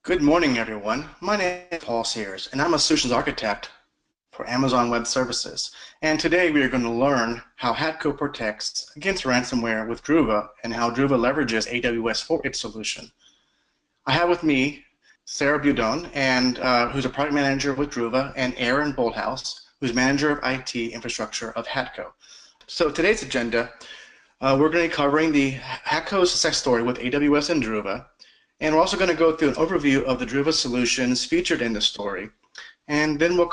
Good morning, everyone. My name is Paul Sears, and I'm a solutions architect for Amazon Web Services. And today we are going to learn how Hatco protects against ransomware with Druva and how Druva leverages AWS for its solution. I have with me Sarah Budon, who's a product manager with Druva, and Aaron Bolthouse, who's manager of IT infrastructure of Hatco. So today's agenda, we're going to be covering the Hatco's success story with AWS and Druva. And we're also going to go through an overview of the Druva solutions featured in the story. And then we'll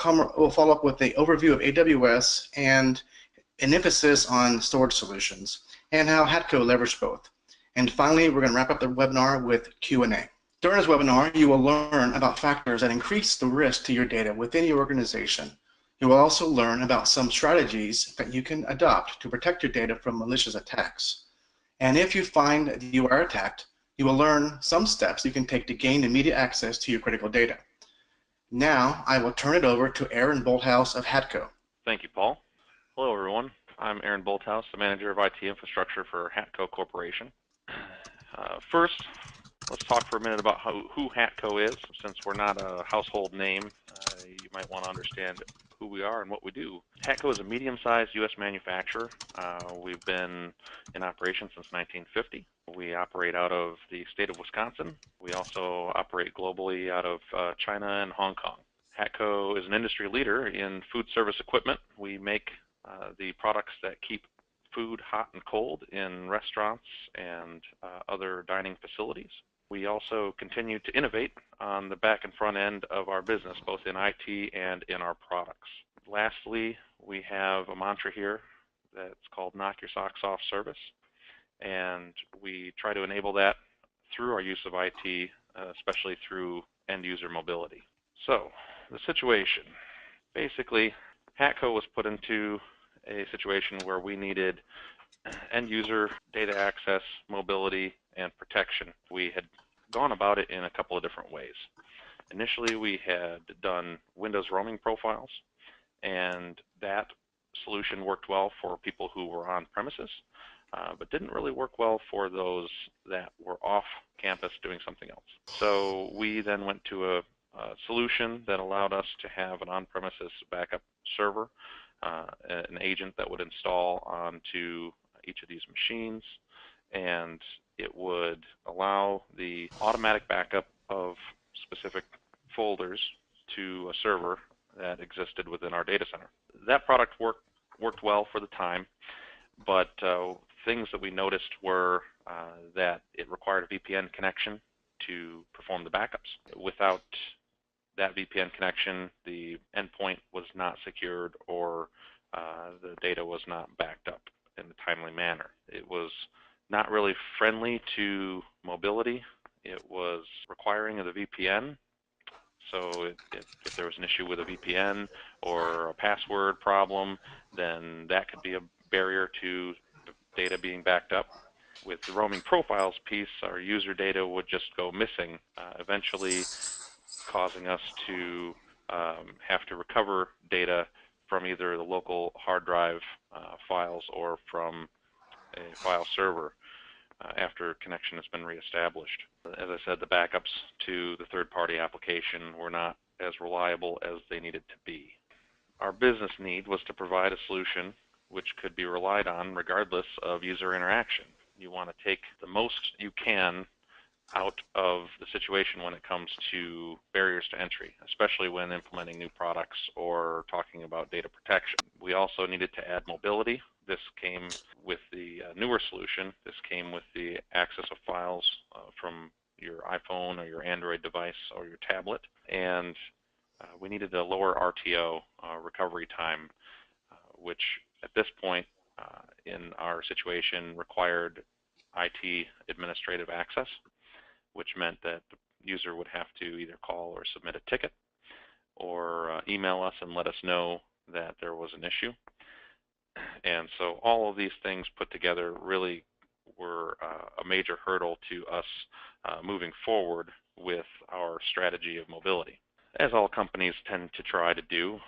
follow up with an overview of AWS and an emphasis on storage solutions and how Hatco leveraged both. And finally, we're going to wrap up the webinar with Q&A. During this webinar, you will learn about factors that increase the risk to your data within your organization. You will also learn about some strategies that you can adopt to protect your data from malicious attacks. And if you find that you are attacked, you will learn some steps you can take to gain immediate access to your critical data. Now, I will turn it over to Aaron Bolthouse of Hatco. Thank you, Paul. Hello, everyone. I'm Aaron Bolthouse, the manager of IT infrastructure for Hatco Corporation. First, let's talk for a minute about who Hatco is. Since we're not a household name, you might want to understand who we are and what we do. Hatco is a medium-sized U.S. manufacturer. We've been in operation since 1950. We operate out of the state of Wisconsin. We also operate globally out of China and Hong Kong. Hatco is an industry leader in food service equipment. We make the products that keep food hot and cold in restaurants and other dining facilities. We also continue to innovate on the back and front end of our business, both in IT and in our products. Lastly, we have a mantra here that's called Knock Your Socks Off service, and we try to enable that through our use of IT, especially through end user mobility. So, the situation. Basically, Hatco was put into a situation where we needed end user data access, mobility, and protection. We had gone about it in a couple of different ways. Initially, we had done Windows roaming profiles, and that solution worked well for people who were on premises, but didn't really work well for those that were off campus doing something else. So we then went to a solution that allowed us to have an on-premises backup server, an agent that would install onto each of these machines, and it would allow the automatic backup of specific folders to a server that existed within our data center. That product worked well for the time, but things that we noticed were that it required a VPN connection to perform the backups. Without that VPN connection, the endpoint was not secured, or the data was not backed up in a timely manner. It was not really friendly to mobility. It was requiring of the VPN. So if there was an issue with a VPN or a password problem, then that could be a barrier to data being backed up. With the roaming profiles piece, our user data would just go missing, eventually causing us to have to recover data from either the local hard drive files or from a file server after connection has been reestablished. As I said, the backups to the third-party application were not as reliable as they needed to be. Our business need was to provide a solution which could be relied on regardless of user interaction. You want to take the most you can out of the situation when it comes to barriers to entry, especially when implementing new products or talking about data protection. We also needed to add mobility. This came with the newer solution. This came with the access of files from your iPhone or your Android device or your tablet. And we needed a lower RTO, recovery time, which at this point in our situation required IT administrative access, which meant that the user would have to either call or submit a ticket or email us and let us know that there was an issue. And so all of these things put together really were a major hurdle to us moving forward with our strategy of mobility. As all companies tend to try to do,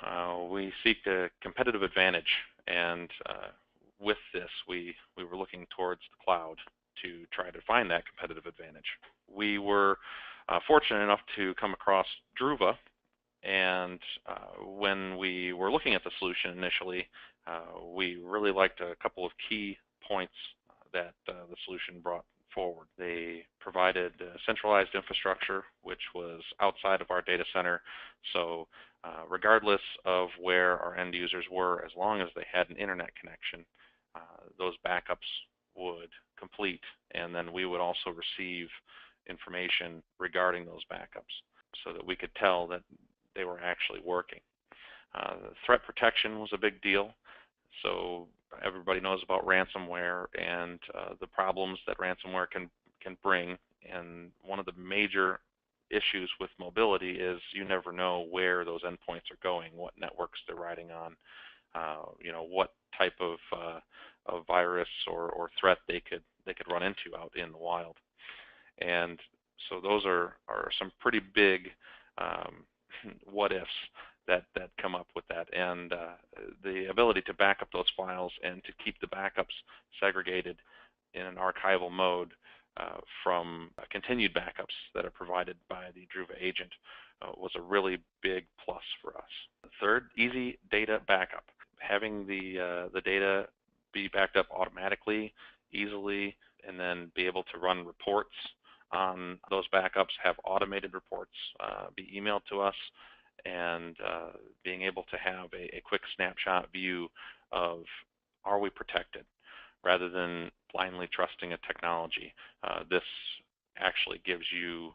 we seek a competitive advantage, and with this we were looking towards the cloud to try to find that competitive advantage. We were fortunate enough to come across Druva, and when we were looking at the solution initially, we really liked a couple of key points that the solution brought forward. They provided centralized infrastructure, which was outside of our data center, so regardless of where our end users were, as long as they had an internet connection, those backups would complete, and then we would also receive information regarding those backups so that we could tell that they were actually working. Threat protection was a big deal. So everybody knows about ransomware and the problems that ransomware can bring. And one of the major issues with mobility is you never know where those endpoints are going, what networks they're riding on, what type of virus or threat they could run into out in the wild. And so those are some pretty big what ifs that come up with that, and the ability to back up those files and to keep the backups segregated in an archival mode from continued backups that are provided by the Druva agent was a really big plus for us. Third, easy data backup. Having the data be backed up automatically, easily, and then be able to run reports on those backups, have automated reports be emailed to us, and being able to have a quick snapshot view of, are we protected, rather than blindly trusting a technology. This actually gives you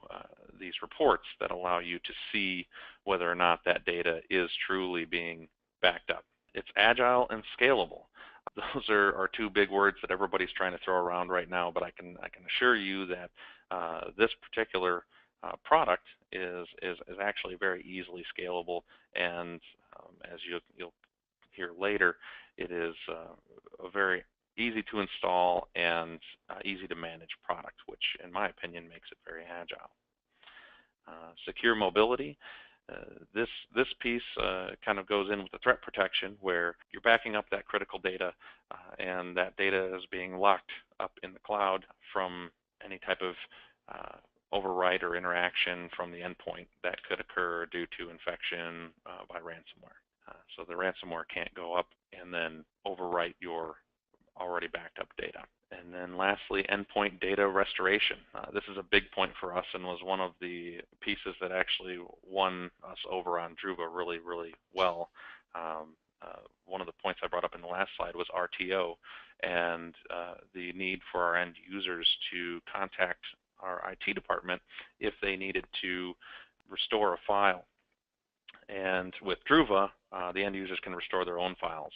these reports that allow you to see whether or not that data is truly being backed up. It's agile and scalable. Those are two big words that everybody's trying to throw around right now, but I can assure you that this particular product is actually very easily scalable, and as you'll hear later, it is a very easy to install and easy to manage product, which in my opinion makes it very agile. Secure mobility. This piece kind of goes in with the threat protection, where you're backing up that critical data and that data is being locked up in the cloud from any type of overwrite or interaction from the endpoint that could occur due to infection by ransomware. So the ransomware can't go up and then overwrite your already backed up data. And then lastly, endpoint data restoration. This is a big point for us and was one of the pieces that actually won us over on Druva really, really well. One of the points I brought up in the last slide was RTO, and the need for our end users to contact our IT department if they needed to restore a file. And with Druva, the end users can restore their own files.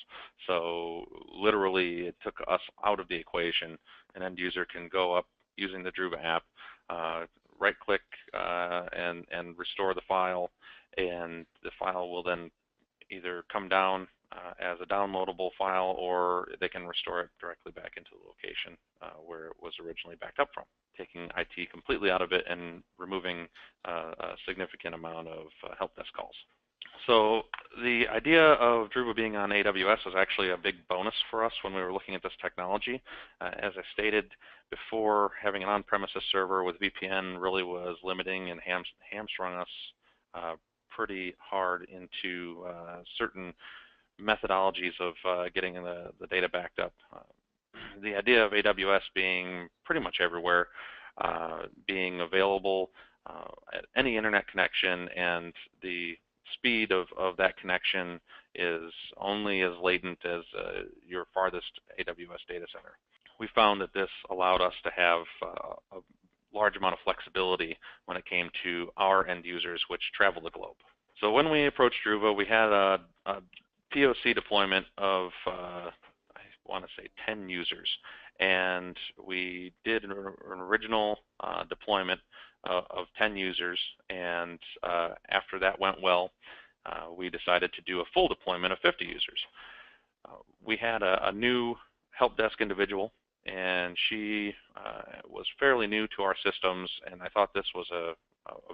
So literally, it took us out of the equation. An end user can go up using the Druva app, right-click and restore the file, and the file will then either come down as a downloadable file, or they can restore it directly back into the location where it was originally backed up from, taking IT completely out of it and removing a significant amount of help desk calls. So the idea of Druva being on AWS was actually a big bonus for us when we were looking at this technology. As I stated before, having an on-premises server with VPN really was limiting and hamstrung us pretty hard into certain methodologies of getting the data backed up. The idea of AWS being pretty much everywhere, being available at any internet connection, and the speed of that connection is only as latent as your farthest AWS data center. We found that this allowed us to have a large amount of flexibility when it came to our end users, which travel the globe. So when we approached Druva, we had a POC deployment of, I want to say 10 users, and we did an original deployment of 10 users, and after that went well, we decided to do a full deployment of 50 users. We had a new help desk individual, and she was fairly new to our systems, and I thought this was a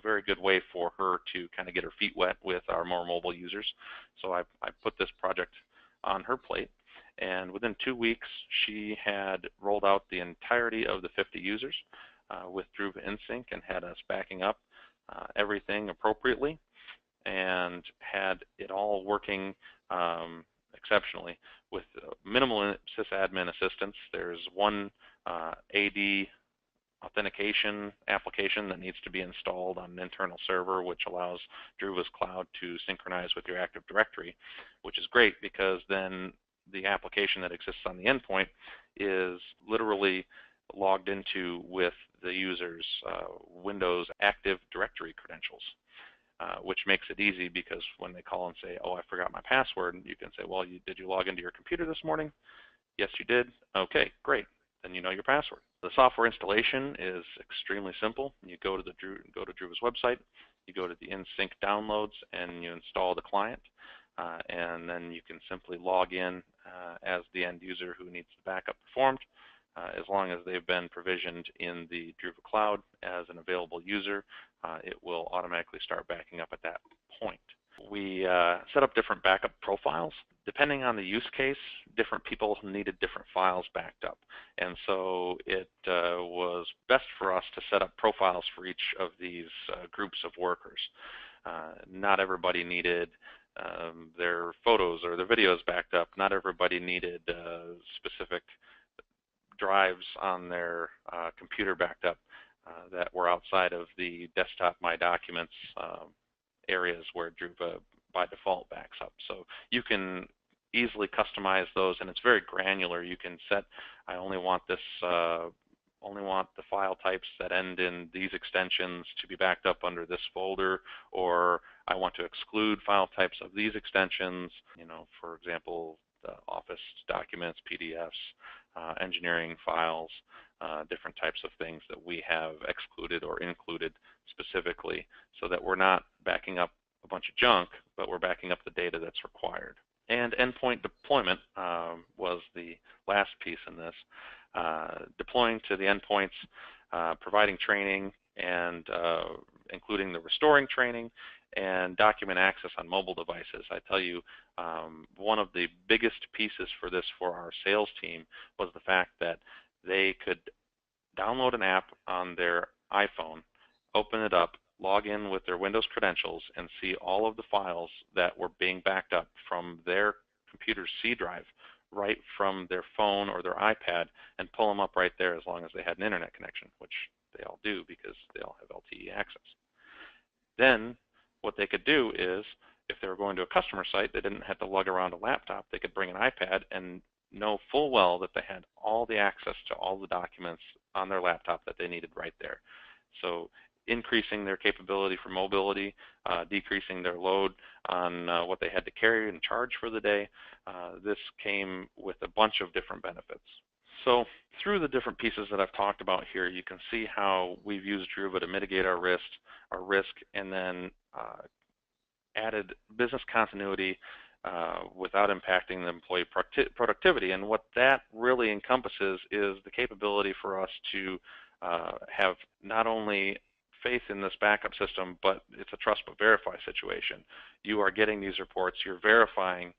very good way for her to kind of get her feet wet with our more mobile users. So I put this project on her plate, and within 2 weeks she had rolled out the entirety of the 50 users with Druva inSync and had us backing up everything appropriately and had it all working exceptionally with minimal sysadmin assistance. There's one AD authentication application that needs to be installed on an internal server, which allows Druva's cloud to synchronize with your Active Directory, which is great because then the application that exists on the endpoint is literally logged into with the user's Windows Active Directory credentials, which makes it easy because when they call and say, oh, I forgot my password, you can say, well, did you log into your computer this morning? Yes, you did. Okay, great. Then you know your password. The software installation is extremely simple. You go to Druva's website, you go to the inSync downloads, and you install the client, and then you can simply log in as the end user who needs the backup performed. As long as they've been provisioned in the Druva cloud as an available user, it will automatically start backing up at that point. We set up different backup profiles. Depending on the use case, different people needed different files backed up. And so it was best for us to set up profiles for each of these groups of workers. Not everybody needed their photos or their videos backed up. Not everybody needed specific drives on their computer backed up that were outside of the desktop My Documents areas where Druva by default backs up. So you can easily customize those, and it's very granular. You can set, I only want this, only want the file types that end in these extensions to be backed up under this folder, or I want to exclude file types of these extensions. You know, for example, the Office documents, PDFs, engineering files, different types of things that we have excluded or included specifically, so that we're not backing up a bunch of junk, but we're backing up the data that's required. And endpoint deployment was the last piece in this. Deploying to the endpoints, providing training, and including the restoring training, and document access on mobile devices. I tell you, one of the biggest pieces for this for our sales team was the fact that they could download an app on their iPhone, open it up, log in with their Windows credentials, and see all of the files that were being backed up from their computer's C drive right from their phone or their iPad, and pull them up right there as long as they had an internet connection, which they all do because they all have LTE access. Then what they could do is, if they were going to a customer site, they didn't have to lug around a laptop. They could bring an iPad and know full well that they had all the access to all the documents on their laptop that they needed right there. So increasing their capability for mobility, decreasing their load on what they had to carry and charge for the day. This came with a bunch of different benefits. So through the different pieces that I've talked about here, you can see how we've used Druva to mitigate our risk, and then added business continuity without impacting the employee productivity. And what that really encompasses is the capability for us to have not only faith in this backup system, but it's a trust but verify situation. You are getting these reports, you're verifying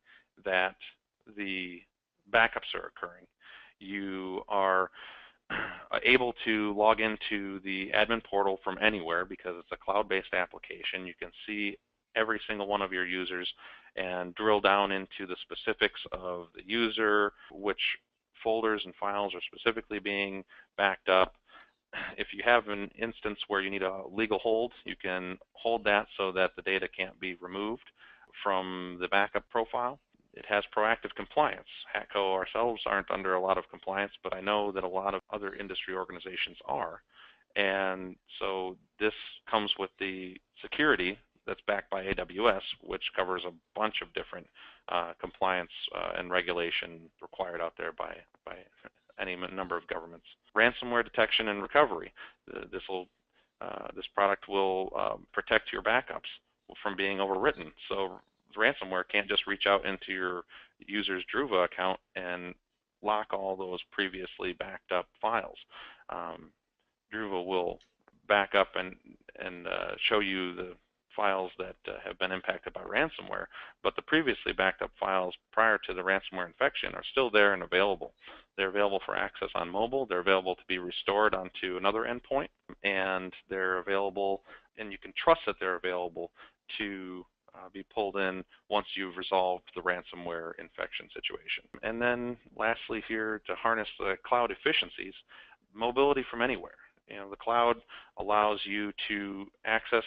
that the backups are occurring. You are able to log into the admin portal from anywhere because it's a cloud-based application. You can see every single one of your users and drill down into the specifics of the user, which folders and files are specifically being backed up. If you have an instance where you need a legal hold, you can hold that so that the data can't be removed from the backup profile. It has proactive compliance. Hatco ourselves aren't under a lot of compliance, but I know that a lot of other industry organizations are. And so this comes with the security that's backed by AWS, which covers a bunch of different compliance and regulation required out there by any number of governments. Ransomware detection and recovery. This product will protect your backups from being overwritten. So ransomware can't just reach out into your user's Druva account and lock all those previously backed up files. Druva will back up and show you the files that have been impacted by ransomware, but the previously backed up files prior to the ransomware infection are still there and available. They're available for access on mobile. They're available to be restored onto another endpoint, and they're available, and you can trust that they're available to be pulled in once you've resolved the ransomware infection situation. And then lastly here, to harness the cloud efficiencies, mobility from anywhere. The cloud allows you to access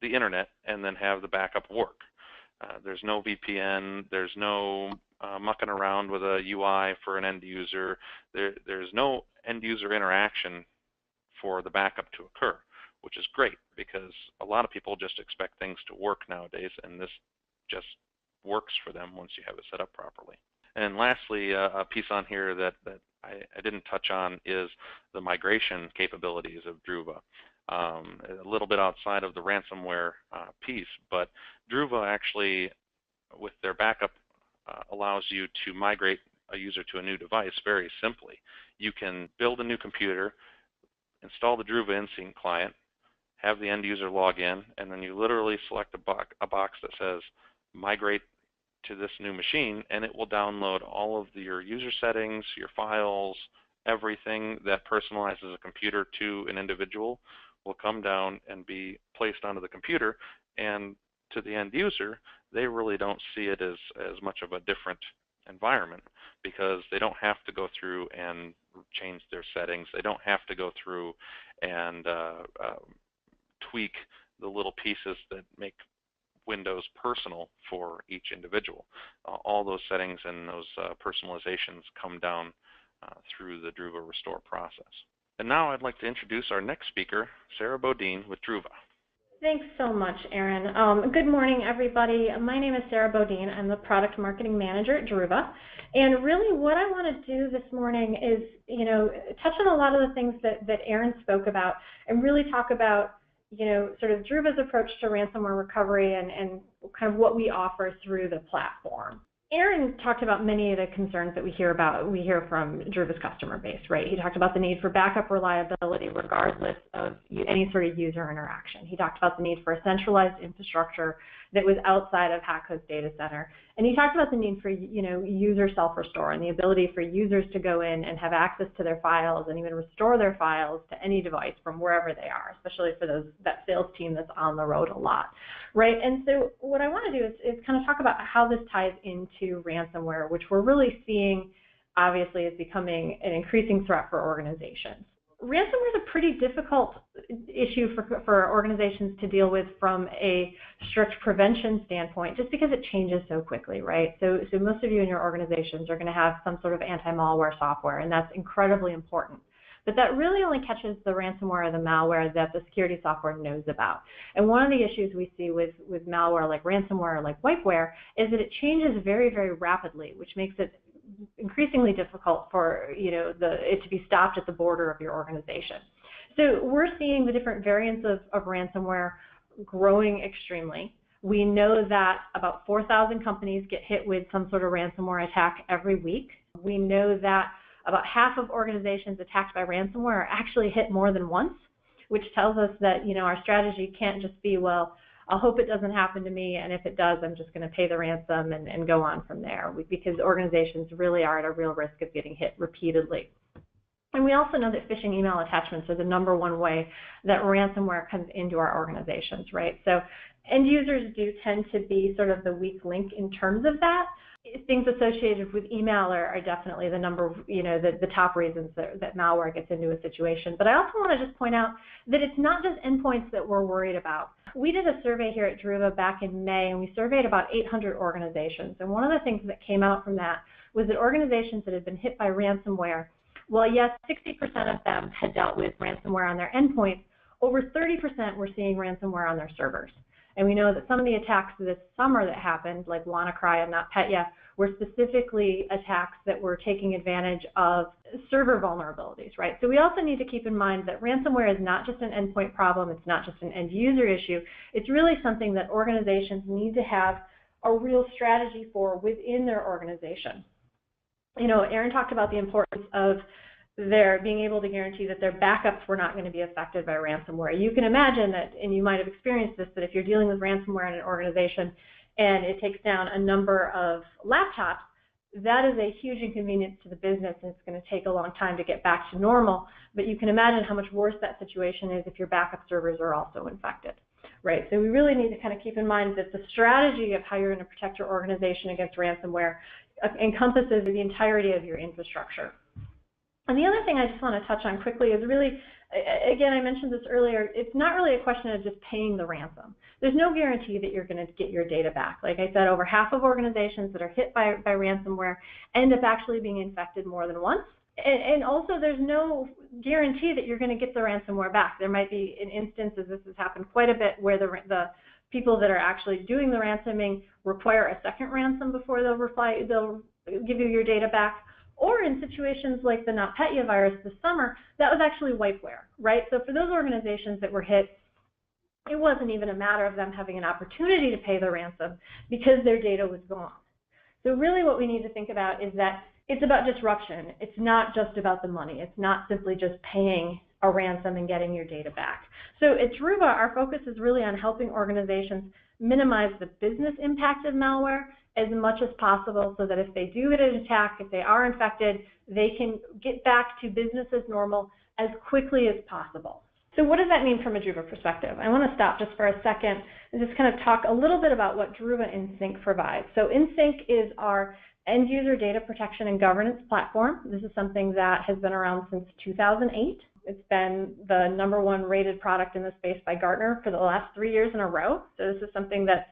the internet and then have the backup work. There's no VPN, there's no mucking around with a UI for an end user. There's no end user interaction for the backup to occur, which is great because a lot of people just expect things to work nowadays, and this just works for them once you have it set up properly. And lastly, a piece on here that I didn't touch on is the migration capabilities of Druva. A little bit outside of the ransomware piece, but Druva actually, with their backup, allows you to migrate a user to a new device very simply. You can build a new computer, install the Druva inSync client, have the end user log in, and then you literally select a box that says migrate to this new machine, and it will download all of your user settings, your files, everything that personalizes a computer to an individual will come down and be placed onto the computer, and to the end user, they really don't see it as much of a different environment because they don't have to go through and change their settings. They don't have to go through and tweak the little pieces that make Windows personal for each individual. All those settings and those personalizations come down through the Druva restore process. And now I'd like to introduce our next speaker, Sarah Bodine with Druva. Thanks so much, Aaron. Good morning, everybody. My name is Sarah Bodine. I'm the Product Marketing Manager at Druva. And really what I want to do this morning is, touch on a lot of the things that Aaron spoke about and really talk about, sort of Druva's approach to ransomware recovery and kind of what we offer through the platform. Aaron talked about many of the concerns that we hear from Druva's customer base, right? He talked about the need for backup reliability regardless of any sort of user interaction. He talked about the need for a centralized infrastructure that was outside of Hatco's data center. And he talked about the need for, user self-restore and the ability for users to go in and have access to their files and even restore their files to any device from wherever they are, especially for that sales team that's on the road a lot, right? And so what I want to do is kind of talk about how this ties into ransomware, which we're really seeing, obviously, is becoming an increasing threat for organizations. Ransomware is a pretty difficult issue for organizations to deal with from a strict prevention standpoint, just because it changes so quickly, right? So most of you in your organizations are going to have some sort of anti-malware software, and that's incredibly important. But that really only catches the ransomware or the malware that the security software knows about. And one of the issues we see with malware like ransomware or like wipeware is that it changes very, very rapidly, which makes it increasingly difficult for it to be stopped at the border of your organization. So we're seeing the different variants of ransomware growing extremely. We know that about 4,000 companies get hit with some sort of ransomware attack every week. We know that about half of organizations attacked by ransomware are actually hit more than once, which tells us that our strategy can't just be, well, I'll hope it doesn't happen to me, and if it does, I'm just going to pay the ransom and go on from there, because organizations really are at a real risk of getting hit repeatedly. And we also know that phishing email attachments are the #1 way that ransomware comes into our organizations, right? So end users do tend to be sort of the weak link in terms of that. Things associated with email are definitely the top reasons that malware gets into a situation. But I also want to just point out that it's not just endpoints that we're worried about. We did a survey here at Druva back in May, and we surveyed about 800 organizations. And one of the things that came out from that was that organizations that had been hit by ransomware, well, yes, 60% of them had dealt with ransomware on their endpoints. Over 30% were seeing ransomware on their servers. And we know that some of the attacks this summer that happened, like WannaCry and NotPetya, were specifically attacks that were taking advantage of server vulnerabilities, right? So we also need to keep in mind that ransomware is not just an endpoint problem, it's not just an end user issue, it's really something that organizations need to have a real strategy for within their organization. Aaron talked about the importance of their being able to guarantee that their backups were not going to be affected by ransomware. You can imagine that, and you might have experienced this, that if you're dealing with ransomware in an organization and it takes down a number of laptops, that is a huge inconvenience to the business, and it's going to take a long time to get back to normal. But you can imagine how much worse that situation is if your backup servers are also infected, right? So we really need to kind of keep in mind that the strategy of how you're going to protect your organization against ransomware encompasses the entirety of your infrastructure. And the other thing I just want to touch on quickly is really, again, I mentioned this earlier, it's not really a question of just paying the ransom. There's no guarantee that you're going to get your data back. Like I said, over half of organizations that are hit by ransomware end up actually being infected more than once. And also, there's no guarantee that you're going to get the ransomware back. There might be instances, this has happened quite a bit, where the people that are actually doing the ransoming require a second ransom before they'll give you your data back. Or in situations like the NotPetya virus this summer, that was actually whiteware, right? So for those organizations that were hit, it wasn't even a matter of them having an opportunity to pay the ransom because their data was gone. So really what we need to think about is that it's about disruption. It's not just about the money. It's not simply just paying a ransom and getting your data back. So at Druva, our focus is really on helping organizations minimize the business impact of malware as much as possible, so that if they do get an attack, if they are infected, they can get back to business as normal as quickly as possible. So what does that mean from a Druva perspective? I want to stop just for a second and just kind of talk a little bit about what Druva inSync provides. So inSync is our end user data protection and governance platform. This is something that has been around since 2008. It's been the #1 rated product in the space by Gartner for the last 3 years in a row. So this is something that's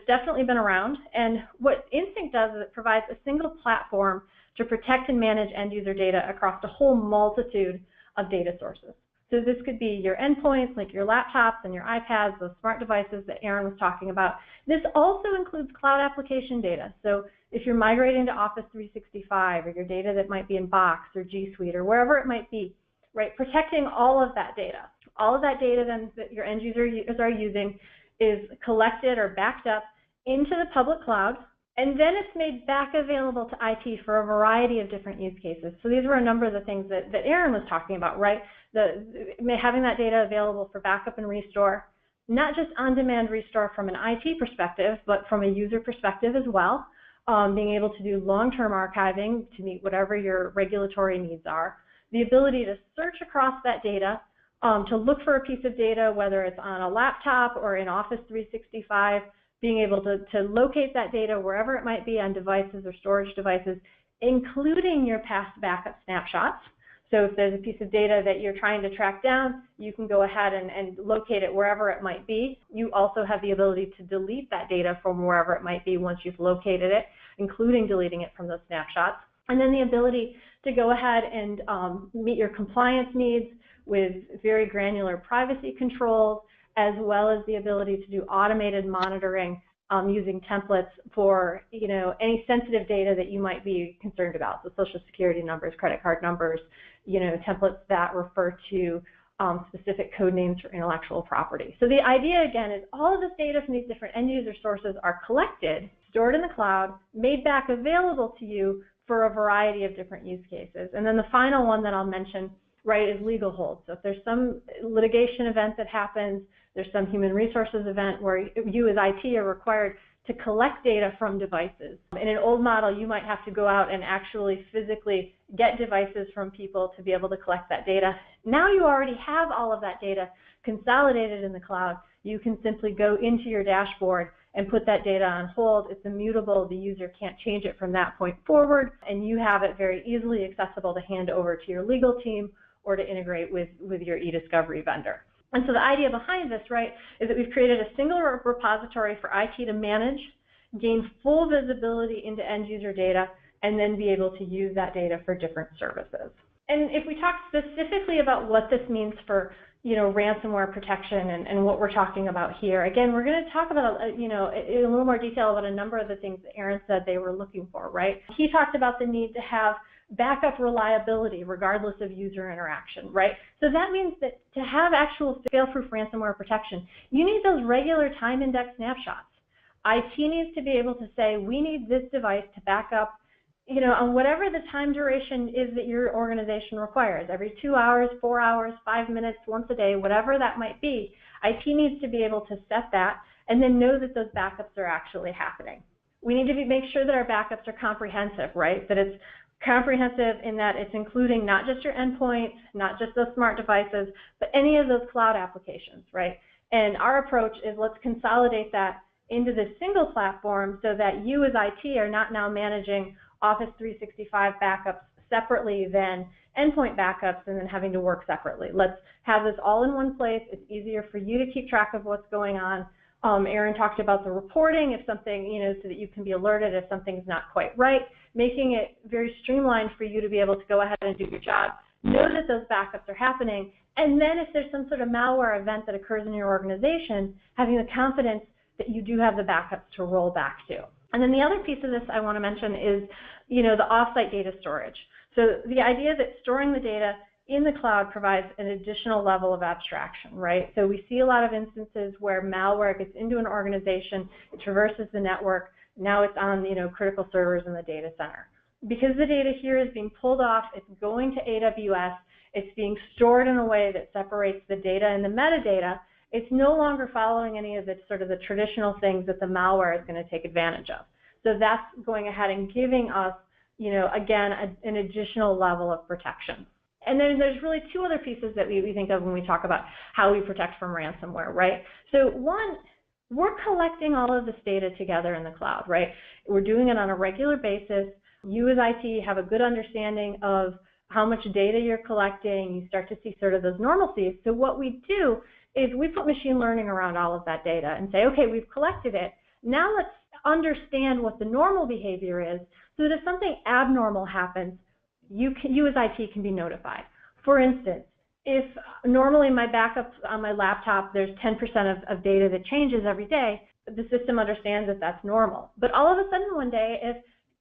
definitely been around. And what inSync does is it provides a single platform to protect and manage end user data across a whole multitude of data sources. So this could be your endpoints, like your laptops and your iPads, those smart devices that Aaron was talking about. This also includes cloud application data. So if you're migrating to Office 365, or your data that might be in Box or G Suite or wherever it might be, right, protecting all of that data. All of that data then that your end users are using is collected or backed up into the public cloud, and then it's made back available to IT for a variety of different use cases. So these were a number of the things that Aaron was talking about, right? Having that data available for backup and restore, not just on-demand restore from an IT perspective, but from a user perspective as well. Being able to do long-term archiving to meet whatever your regulatory needs are. The ability to search across that data, to look for a piece of data, whether it's on a laptop or in Office 365, being able to locate that data wherever it might be on devices or storage devices, including your past backup snapshots. So if there's a piece of data that you're trying to track down, you can go ahead and locate it wherever it might be. You also have the ability to delete that data from wherever it might be once you've located it, including deleting it from those snapshots. And then the ability to go ahead and meet your compliance needs with very granular privacy controls, as well as the ability to do automated monitoring using templates for any sensitive data that you might be concerned about. So social security numbers, credit card numbers, templates that refer to specific code names for intellectual property. So the idea again is all of this data from these different end user sources are collected, stored in the cloud, made back available to you for a variety of different use cases. And then the final one that I'll mention, right, is legal hold. So if there's some litigation event that happens, there's some human resources event where you as IT are required to collect data from devices. In an old model, you might have to go out and actually physically get devices from people to be able to collect that data. Now you already have all of that data consolidated in the cloud. You can simply go into your dashboard and put that data on hold. It's immutable. The user can't change it from that point forward, and you have it very easily accessible to hand over to your legal team or to integrate with your e-discovery vendor. And so the idea behind this, right, is that we've created a single repository for IT to manage, gain full visibility into end user data, and then be able to use that data for different services. And if we talk specifically about what this means for ransomware protection and what we're talking about here, again, we're going to talk about in a little more detail about a number of the things that Aaron said they were looking for, right? He talked about the need to have backup reliability regardless of user interaction, right? So that means that to have actual fail-proof ransomware protection, you need those regular time index snapshots. IT needs to be able to say, we need this device to back up, on whatever the time duration is that your organization requires, every 2 hours, 4 hours, 5 minutes, once a day, whatever that might be. IT needs to be able to set that and then know that those backups are actually happening. we need to make sure that our backups are comprehensive, right? That it's comprehensive in that it's including not just your endpoints, not just those smart devices, but any of those cloud applications, right? And our approach is let's consolidate that into this single platform so that you as IT are not now managing Office 365 backups separately than endpoint backups and then having to work separately. Let's have this all in one place. It's easier for you to keep track of what's going on. Aaron talked about the reporting, if something, so that you can be alerted if something's not quite right, making it very streamlined for you to be able to go ahead and do your job, know that those backups are happening, and then if there's some sort of malware event that occurs in your organization, having the confidence that you do have the backups to roll back to. And then the other piece of this I want to mention is, the offsite data storage. So the idea that storing the data in the cloud provides an additional level of abstraction, right? So we see a lot of instances where malware gets into an organization, it traverses the network, now it's on, critical servers in the data center. Because the data here is being pulled off, it's going to AWS, it's being stored in a way that separates the data and the metadata, it's no longer following any of the sort of the traditional things that the malware is going to take advantage of. So that's going ahead and giving us, again, an additional level of protection. And then there's really two other pieces that we think of when we talk about how we protect from ransomware, right? So one, we're collecting all of this data together in the cloud, right? We're doing it on a regular basis. You as IT have a good understanding of how much data you're collecting. You start to see sort of those normalcies. So what we do is we put machine learning around all of that data and say, okay, we've collected it. Now let's understand what the normal behavior is so that if something abnormal happens, you as IT can be notified. For instance, if normally my backups on my laptop, there's 10% of data that changes every day, the system understands that that's normal. But all of a sudden one day, if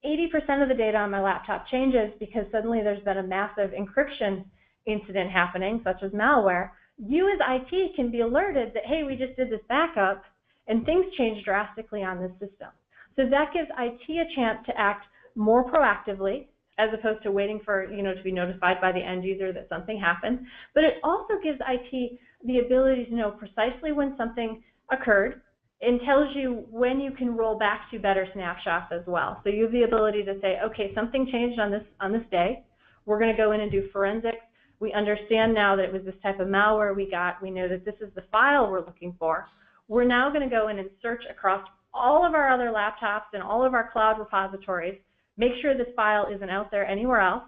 80% of the data on my laptop changes because suddenly there's been a massive encryption incident happening, such as malware, you as IT can be alerted that, hey, we just did this backup and things changed drastically on this system. So that gives IT a chance to act more proactively, as opposed to waiting for, to be notified by the end user that something happened. But it also gives IT the ability to know precisely when something occurred and tells you when you can roll back to better snapshots as well. So you have the ability to say, okay, something changed on this day. We're going to go in and do forensics. We understand now that it was this type of malware we got. We know that this is the file we're looking for. We're now going to go in and search across all of our other laptops and all of our cloud repositories, make sure this file isn't out there anywhere else.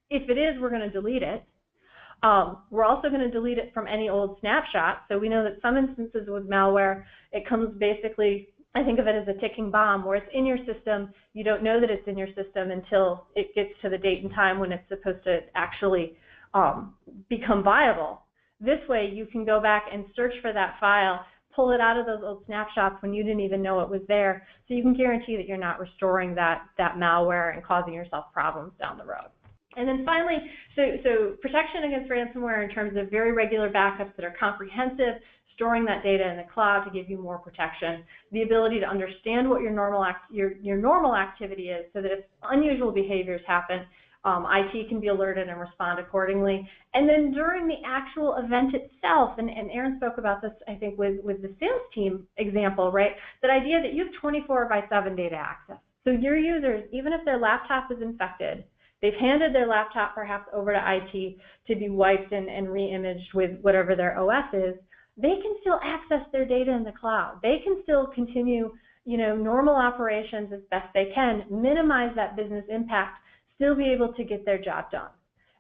If it is, we're going to delete it. We're also going to delete it from any old snapshot. So we know that some instances with malware, it comes basically, I think of it as a ticking bomb, where it's in your system. You don't know that it's in your system until it gets to the date and time when it's supposed to actually become viable. This way, you can go back and search for that file, pull it out of those old snapshots when you didn't even know it was there, so you can guarantee that you're not restoring that malware and causing yourself problems down the road. And then finally, so protection against ransomware in terms of very regular backups that are comprehensive, storing that data in the cloud to give you more protection, the ability to understand what your normal activity is so that if unusual behaviors happen, IT can be alerted and respond accordingly. And then during the actual event itself, and Aaron spoke about this, I think, with the sales team example, right? That idea that you have 24/7 data access. So your users, even if their laptop is infected, they've handed their laptop perhaps over to IT to be wiped and re-imaged with whatever their OS is, they can still access their data in the cloud. They can still continue, normal operations as best they can, minimize that business impact, still be able to get their job done.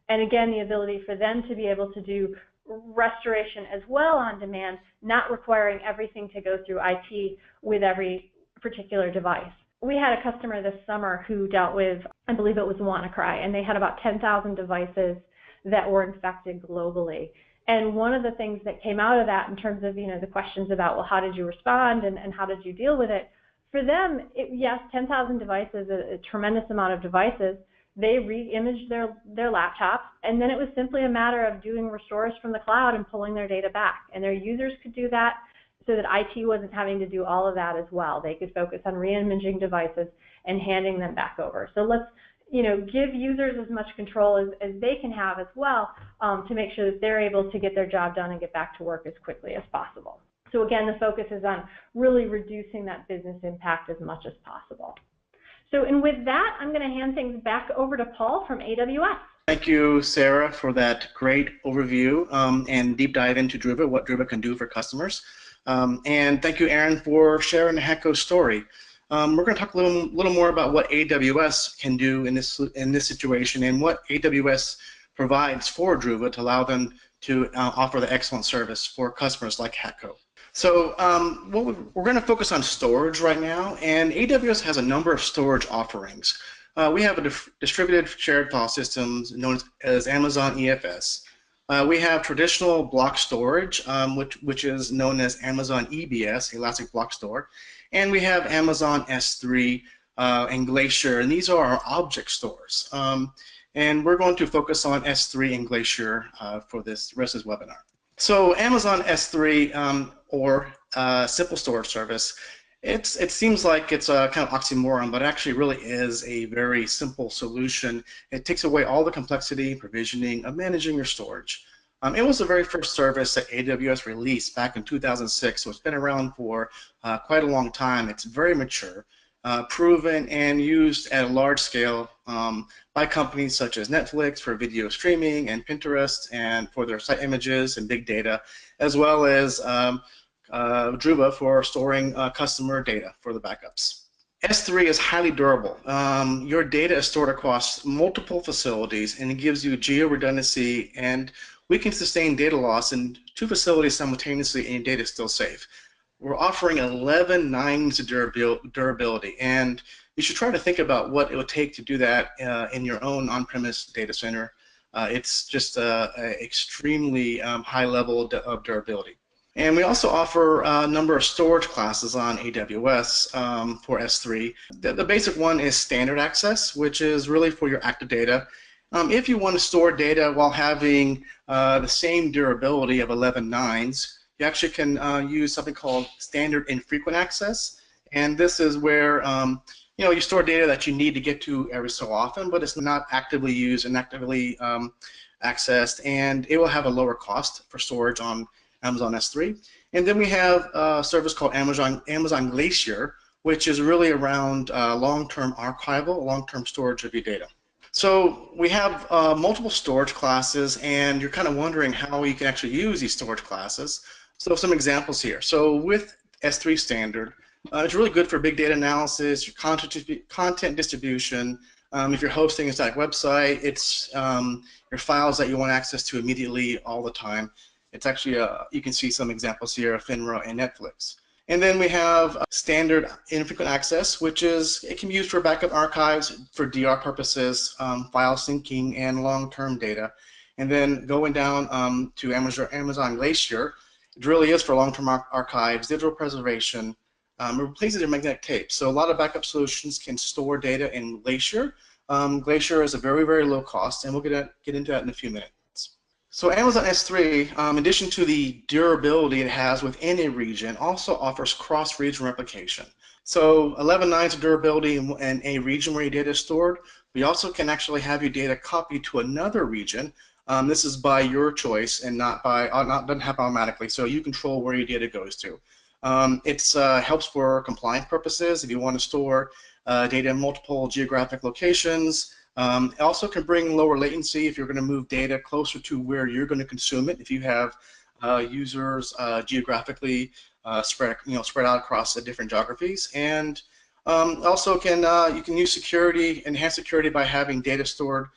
And again, the ability for them to be able to do restoration as well on demand, not requiring everything to go through IT with every particular device. We had a customer this summer who dealt with, I believe it was WannaCry, and they had about 10,000 devices that were infected globally. And one of the things that came out of that in terms of, the questions about, well, how did you respond and how did you deal with it? For them, yes, 10,000 devices, a tremendous amount of devices. They re-imaged their laptops, and then it was simply a matter of doing restores from the cloud and pulling their data back. And their users could do that so that IT wasn't having to do all of that as well. They could focus on re-imaging devices and handing them back over. So let's give users as much control as they can have as well to make sure that they're able to get their job done and get back to work as quickly as possible. So again, the focus is on really reducing that business impact as much as possible. So, and with that, I'm going to hand things back over to Paul from AWS. Thank you, Sarah, for that great overview and deep dive into Druva, what Druva can do for customers. And thank you, Aaron, for sharing the Hatco story. We're going to talk a little more about what AWS can do in this situation and what AWS provides for Druva to allow them to offer the excellent service for customers like Hatco. So we're going to focus on storage right now, and AWS has a number of storage offerings. We have a distributed shared file systems known as Amazon EFS. We have traditional block storage, which is known as Amazon EBS, Elastic Block Store, and we have Amazon S3 and Glacier, and these are our object stores. And we're going to focus on S3 and Glacier for this rest of this webinar. So Amazon S3 or simple storage service, it seems like it's a kind of oxymoron, but it actually really is a very simple solution. It takes away all the complexity, provisioning of managing your storage. It was the very first service that AWS released back in 2006, so it's been around for quite a long time. It's very mature, proven, and used at a large scale by companies such as Netflix for video streaming and Pinterest and for their site images and big data, as well as Druva for storing customer data for the backups. S3 is highly durable. Your data is stored across multiple facilities, and it gives you geo-redundancy, and we can sustain data loss in 2 facilities simultaneously, and your data is still safe. We're offering 11 nines durability, and you should try to think about what it would take to do that in your own on-premise data center. It's just an extremely high level of durability. And we also offer a number of storage classes on AWS for S3. The basic one is standard access, which is really for your active data. If you want to store data while having the same durability of 11 nines, you actually can use something called standard infrequent access, and this is where you store data that you need to get to every so often, but it's not actively used and actively accessed, and it will have a lower cost for storage on Amazon S3. And then we have a service called Amazon Glacier, which is really around long-term archival, long-term storage of your data. So we have multiple storage classes, and you're kind of wondering how you can actually use these storage classes. So some examples here. So with S3 standard, it's really good for big data analysis, your content distribution. If you're hosting a static website, it's your files that you want access to immediately all the time. It's actually, you can see some examples here of FINRA and Netflix. And then we have standard infrequent access, which is, it can be used for backup archives, for DR purposes, file syncing, and long-term data. And then going down to Amazon Glacier, it really is for long-term archives, digital preservation. It replaces your magnetic tape. So a lot of backup solutions can store data in Glacier. Glacier is a very, very low cost, and we'll get into that in a few minutes. So Amazon S3, in addition to the durability it has within a region, also offers cross-region replication. So 11 nines of durability in a region where your data is stored. We also can actually have your data copied to another region. This is by your choice and doesn't happen automatically, so you control where your data goes to. It helps for compliance purposes if you want to store data in multiple geographic locations. It also can bring lower latency if you're going to move data closer to where you're going to consume it. If you have users geographically spread out across the different geographies, and also you can use security, enhance security by having data stored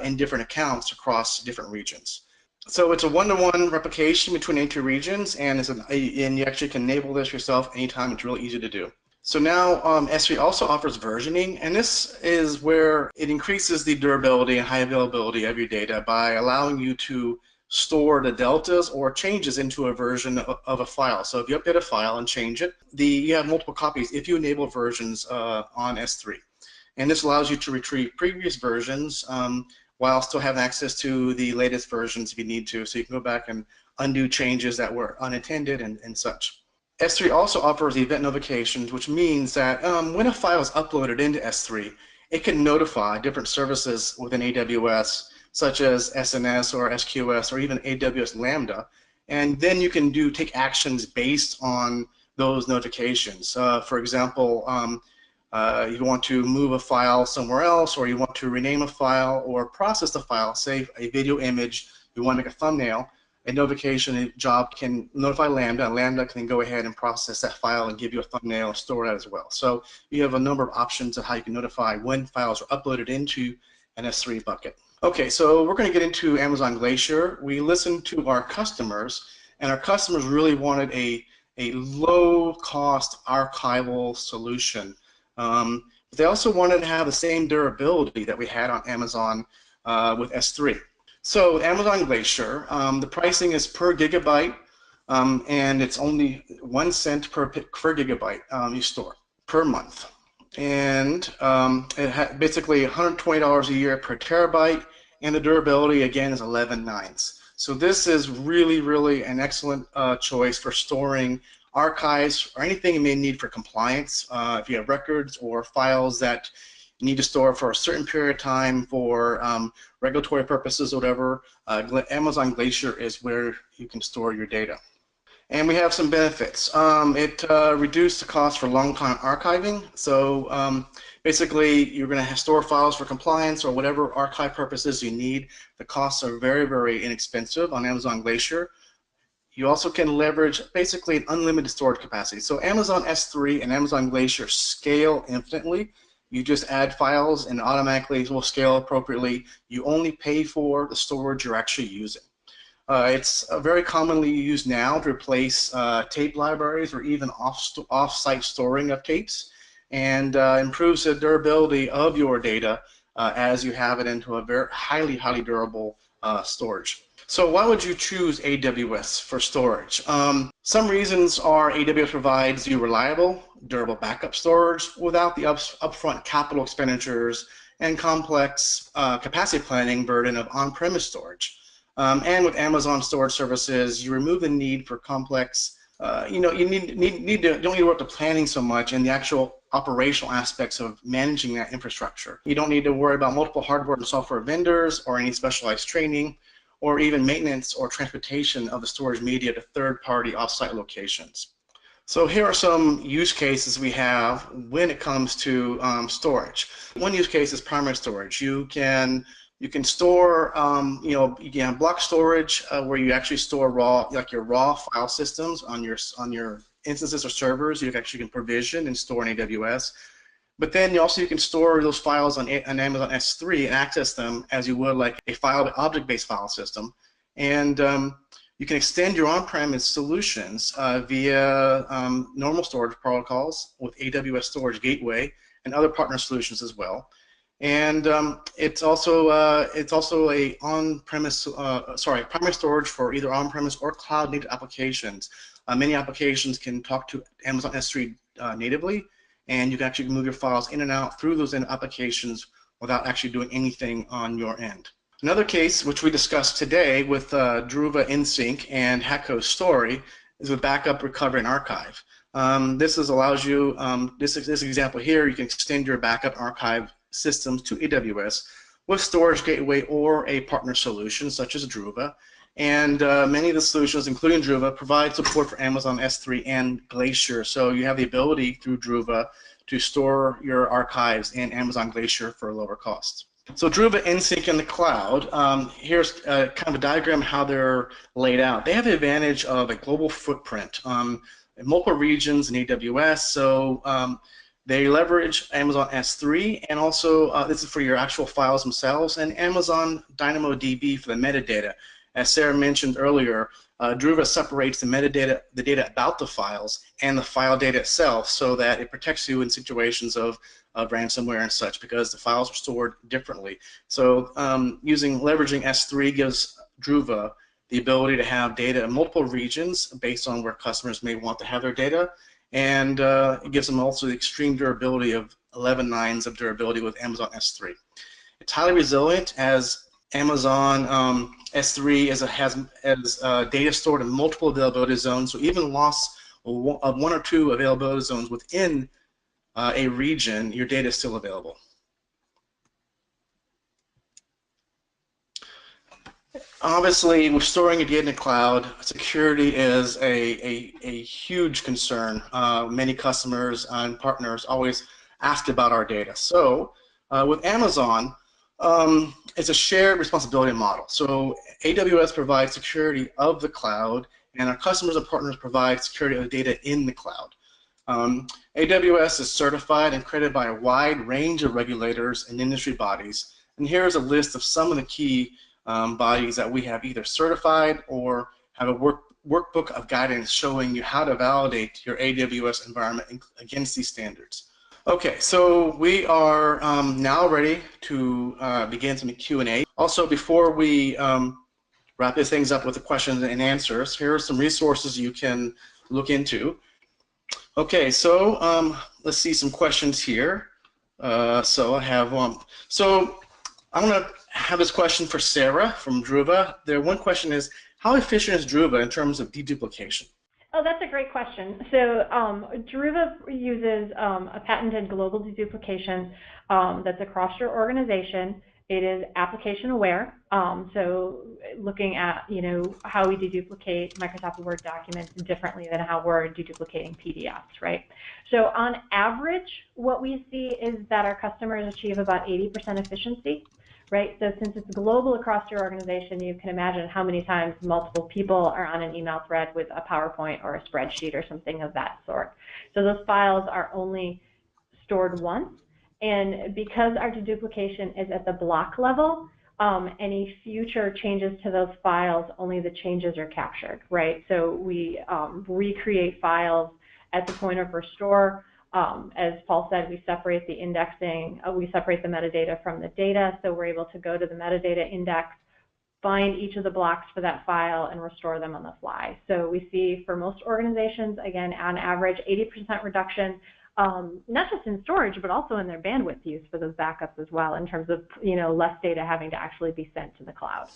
in different accounts across different regions. So it's a one-to-one replication between any 2 regions, and you actually can enable this yourself anytime. It's really easy to do. So now S3 also offers versioning, and this is where it increases the durability and high availability of your data by allowing you to store the deltas or changes into a version of a file. So if you update a file and change it, you have multiple copies if you enable versions on S3. And this allows you to retrieve previous versions while still having access to the latest versions if you need to. So you can go back and undo changes that were unintended and such. S3 also offers event notifications, which means that when a file is uploaded into S3, it can notify different services within AWS, such as SNS or SQS or even AWS Lambda. and then you can take actions based on those notifications. For example, you want to move a file somewhere else, or you want to rename a file or process the file, say a video image, you want to make a thumbnail, a notification job can notify Lambda, and Lambda can go ahead and process that file and give you a thumbnail and store that as well. So you have a number of options of how you can notify when files are uploaded into an S3 bucket. Okay, so we're going to get into Amazon Glacier. We listened to our customers, and our customers really wanted a low-cost archival solution. But they also wanted to have the same durability that we had on Amazon with S3. So Amazon Glacier, the pricing is per gigabyte, and it's only 1 cent per gigabyte you store per month. And it basically $120 a year per terabyte, and the durability again is 11 nines. So this is really, really an excellent choice for storing archives or anything you may need for compliance. If you have records or files that you need to store for a certain period of time for regulatory purposes or whatever, Amazon Glacier is where you can store your data. And we have some benefits. It reduced the cost for long-time archiving. So basically, you're going to store files for compliance or whatever archive purposes you need. The costs are very, very inexpensive on Amazon Glacier. You also can leverage basically an unlimited storage capacity. So Amazon S3 and Amazon Glacier scale infinitely. You just add files and automatically will scale appropriately. You only pay for the storage you're actually using. It's very commonly used now to replace tape libraries or even off-site storing of tapes, and improves the durability of your data as you have it into a very highly durable storage. So why would you choose AWS for storage? Some reasons are AWS provides you reliable, durable backup storage without the upfront capital expenditures and complex capacity planning burden of on-premise storage. And with Amazon storage services, you remove the need for complex, you don't need to work the planning so much and the actual operational aspects of managing that infrastructure. You don't need to worry about multiple hardware and software vendors or any specialized training or even maintenance or transportation of the storage media to third-party off-site locations. So here are some use cases we have when it comes to storage. One use case is primary storage. You can store, you can have block storage where you actually store your raw file systems on your instances or servers. You actually can provision and store in AWS. But then you can store those files on Amazon S3 and access them as you would like a object-based file system. And you can extend your on-premise solutions via normal storage protocols with AWS Storage Gateway and other partner solutions as well. And it's also a on-premise, primary storage for either on-premise or cloud-native applications. Many applications can talk to Amazon S3 natively, and you can actually move your files in and out through those applications without actually doing anything on your end. Another case, which we discussed today with Druva, inSync, and Hatco Story, is with backup, recovery, and archive. This allows you, this example here, you can extend your backup archive systems to AWS with Storage Gateway or a partner solution such as Druva. And many of the solutions, including Druva, provide support for Amazon S3 and Glacier. So you have the ability through Druva to store your archives in Amazon Glacier for a lower cost. So Druva, inSync, in the cloud, here's kind of a diagram how they're laid out. They have the advantage of a global footprint in multiple regions in AWS. So they leverage Amazon S3, and also this is for your actual files themselves, and Amazon DynamoDB for the metadata. As Sarah mentioned earlier, Druva separates the metadata, the data about the files, and the file data itself, so that it protects you in situations of ransomware and such, because the files are stored differently. So leveraging S3 gives Druva the ability to have data in multiple regions based on where customers may want to have their data, and it gives them also the extreme durability of 11 nines of durability with Amazon S3. It's highly resilient, as Amazon S3 has data stored in multiple availability zones, so even loss of one or two availability zones within a region, your data is still available. Obviously, with storing your data in the cloud, security is a huge concern. Many customers and partners always ask about our data. So with Amazon, it's a shared responsibility model. So AWS provides security of the cloud, and our customers and partners provide security of the data in the cloud. AWS is certified and accredited by a wide range of regulators and industry bodies. And here's a list of some of the key bodies that we have either certified or have a workbook of guidance showing you how to validate your AWS environment against these standards. Okay, so we are now ready to begin some Q&A. Also, before we wrap these things up with the questions and answers, here are some resources you can look into. Okay, so let's see some questions here. So I have one. So I'm going to have this question for Sarah from Druva. One question is, how efficient is Druva in terms of deduplication? Oh, that's a great question. So Druva uses a patented global deduplication that's across your organization. It is application aware. So looking at how we deduplicate Microsoft Word documents differently than how we're deduplicating PDFs, right? So on average, what we see is that our customers achieve about 80% efficiency. Right, so since it's global across your organization, you can imagine how many times multiple people are on an email thread with a PowerPoint or a spreadsheet or something of that sort. So those files are only stored once, and because our deduplication is at the block level, any future changes to those files, only the changes are captured, right? So we recreate files at the point of restore. As Paul said, we separate the indexing, we separate the metadata from the data, so we're able to go to the metadata index, find each of the blocks for that file, and restore them on the fly. So we see for most organizations, again, on average, 80% reduction, not just in storage, but also in their bandwidth use for those backups as well, in terms of less data having to actually be sent to the cloud.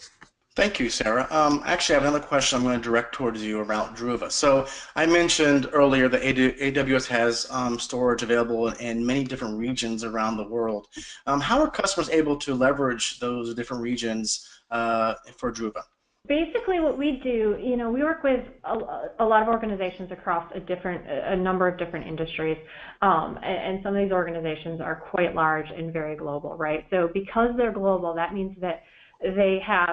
Thank you, Sarah. Actually, I have another question I'm going to direct towards you about Druva. So I mentioned earlier that AWS has storage available in many different regions around the world. How are customers able to leverage those different regions for Druva? Basically, what we do, we work with a lot of organizations across a number of different industries, and some of these organizations are quite large and very global, right? So because they're global, that means that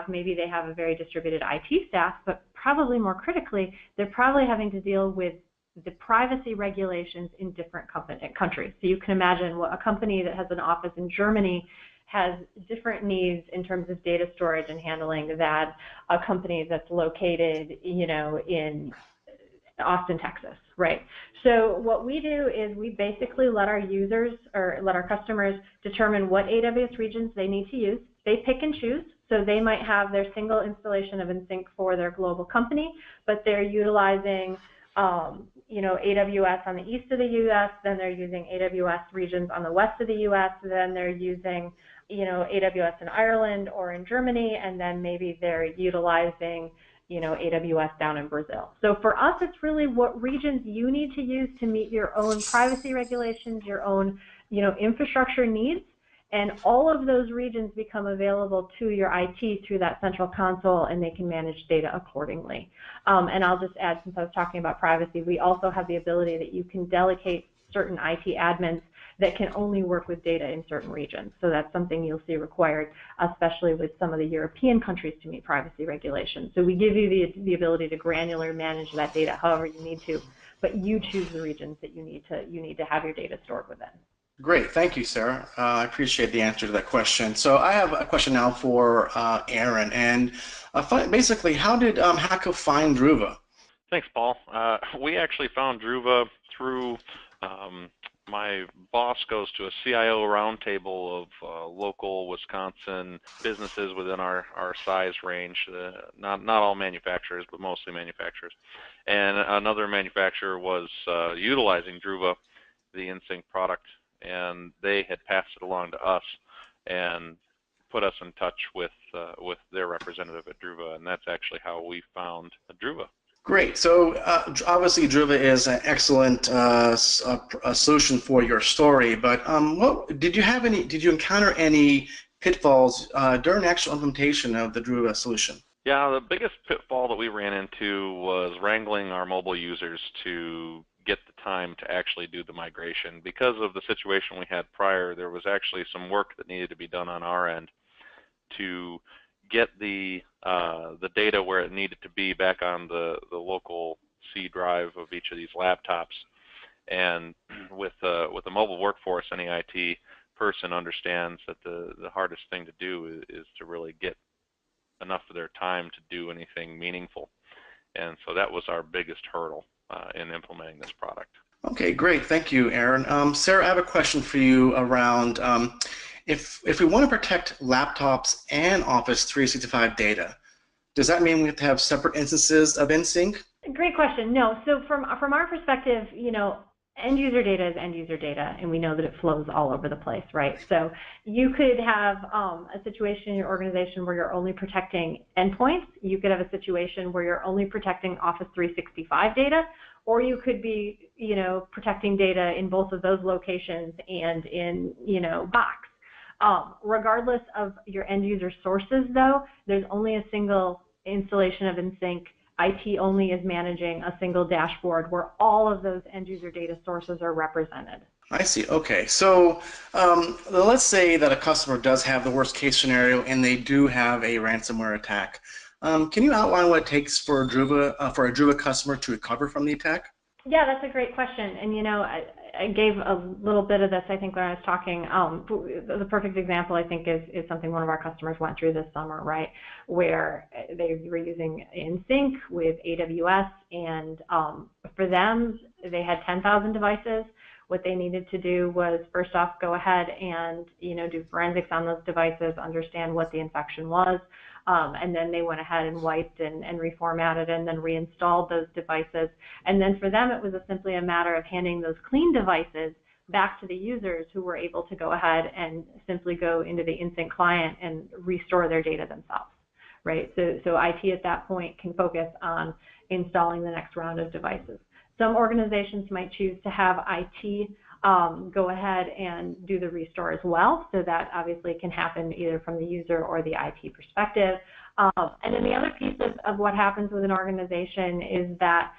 maybe they have a very distributed IT staff, but probably more critically, they're probably having to deal with the privacy regulations in different countries. So you can imagine a company that has an office in Germany has different needs in terms of data storage and handling than a company that's located, in Austin, Texas, right? So what we do is we basically let our users or let our customers determine what AWS regions they need to use. They pick and choose, so they might have their single installation of inSync for their global company, but they're utilizing AWS on the east of the U.S., then they're using AWS regions on the west of the U.S., then they're using AWS in Ireland or in Germany, and then maybe they're utilizing AWS down in Brazil. So for us, it's really what regions you need to use to meet your own privacy regulations, your own infrastructure needs. And all of those regions become available to your IT through that central console, and they can manage data accordingly. And I'll just add, since I was talking about privacy, we also have the ability that you can delegate certain IT admins that can only work with data in certain regions. So that's something you'll see required, especially with some of the European countries to meet privacy regulations. So we give you the ability to granular manage that data however you need to, but you choose the regions that you need to have your data stored within. Great, thank you, Sarah. I appreciate the answer to that question. So I have a question now for Aaron, and basically, how did Hatco find Druva? Thanks, Paul. We actually found Druva through my boss goes to a CIO roundtable of local Wisconsin businesses within our size range, not all manufacturers, but mostly manufacturers. And another manufacturer was utilizing Druva, the inSync product, and they had passed it along to us and put us in touch with their representative at Druva, and that's actually how we found Druva. Great. So obviously, Druva is an excellent solution for your story. But did you encounter any pitfalls during actual implementation of the Druva solution? Yeah, the biggest pitfall that we ran into was wrangling our mobile users to get the time to actually do the migration. Because of the situation we had prior, there was actually some work that needed to be done on our end to get the data where it needed to be back on the local C drive of each of these laptops. And with the mobile workforce, any IT person understands that the hardest thing to do is to really get enough of their time to do anything meaningful. And so that was our biggest hurdle in implementing this product. Okay, great. Thank you, Aaron. Sarah, I have a question for you around if we want to protect laptops and Office 365 data, does that mean we have to have separate instances of inSync? Great question. No. So from our perspective, end user data is end user data, and we know that it flows all over the place, right? So you could have a situation in your organization where you're only protecting endpoints. You could have a situation where you're only protecting Office 365 data, or you could be, protecting data in both of those locations and in, Box. Regardless of your end user sources, though, there's only a single installation of inSync. IT only is managing a single dashboard where all of those end user data sources are represented. I see. Okay. So let's say that a customer does have the worst case scenario and they do have a ransomware attack. Can you outline what it takes for a Druva customer to recover from the attack? Yeah, that's a great question. And I gave a little bit of this, I think, when I was talking. The perfect example, I think, is something one of our customers went through this summer, right, where they were using inSync with AWS, and for them, they had 10,000 devices. What they needed to do was, first off, go ahead and do forensics on those devices, understand what the infection was, and then they went ahead and wiped and reformatted and then reinstalled those devices. And then for them, it was simply a matter of handing those clean devices back to the users who were able to go ahead and simply go into the inSync client and restore their data themselves, right? So IT at that point can focus on installing the next round of devices. Some organizations might choose to have IT go ahead and do the restore as well, so that obviously can happen either from the user or the IT perspective. And then the other piece of what happens with an organization is that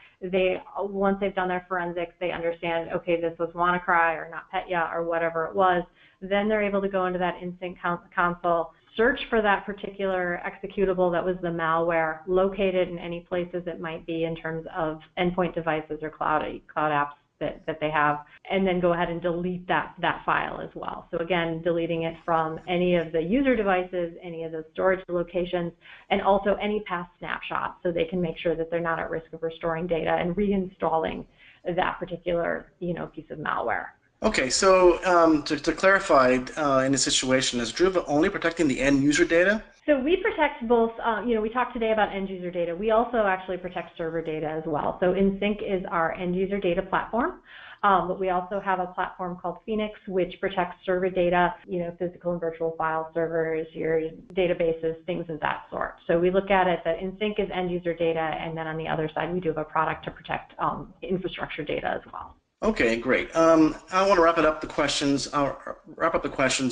once they've done their forensics, they understand, okay, this was WannaCry or NotPetya or whatever it was, then they're able to go into that inSync console, search for that particular executable that was the malware, locate it in any places it might be in terms of endpoint devices or cloud apps that they have, and then go ahead and delete that file as well. So again, deleting it from any of the user devices, any of the storage locations, and also any past snapshots, so they can make sure that they're not at risk of restoring data and reinstalling that particular piece of malware. Okay, so to clarify, in this situation, is Druva only protecting the end user data? So we protect both, we talked today about end user data. We also actually protect server data as well. So inSync is our end user data platform, but we also have a platform called Phoenix, which protects server data, physical and virtual file servers, your databases, things of that sort. So we look at it that inSync is end user data, and then on the other side, we do have a product to protect infrastructure data as well. Okay, great. I want to wrap up the questions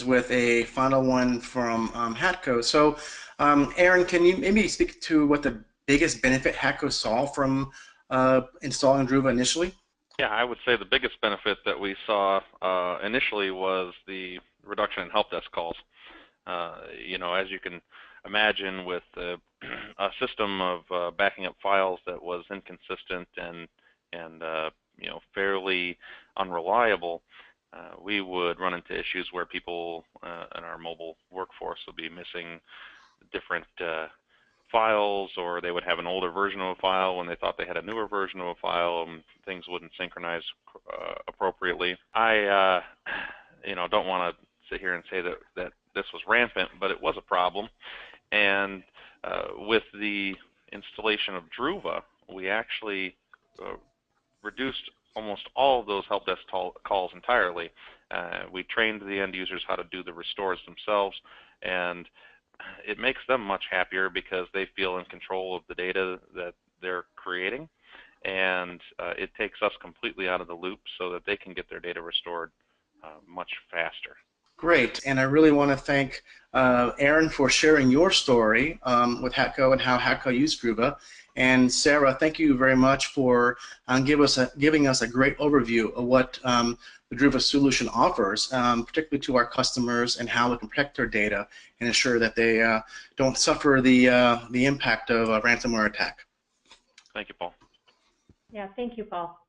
with a final one from Hatco. So, Aaron, can you maybe speak to what the biggest benefit Hatco saw from installing Druva initially? Yeah, I would say the biggest benefit that we saw initially was the reduction in help desk calls. As you can imagine, with a system of backing up files that was inconsistent and fairly unreliable, we would run into issues where people in our mobile workforce would be missing different files, or they would have an older version of a file when they thought they had a newer version of a file, and things wouldn't synchronize appropriately. I don't want to sit here and say that this was rampant, but it was a problem. And with the installation of Druva, we actually reduced almost all of those help desk calls entirely. We trained the end users how to do the restores themselves, and it makes them much happier because they feel in control of the data that they're creating, and it takes us completely out of the loop so that they can get their data restored much faster. Great, and I really want to thank Aaron for sharing your story with Hatco and how Hatco used Druva. And Sarah, thank you very much for giving us a great overview of what the Druva solution offers, particularly to our customers and how we can protect their data and ensure that they don't suffer the impact of a ransomware attack. Thank you, Paul. Yeah, thank you, Paul.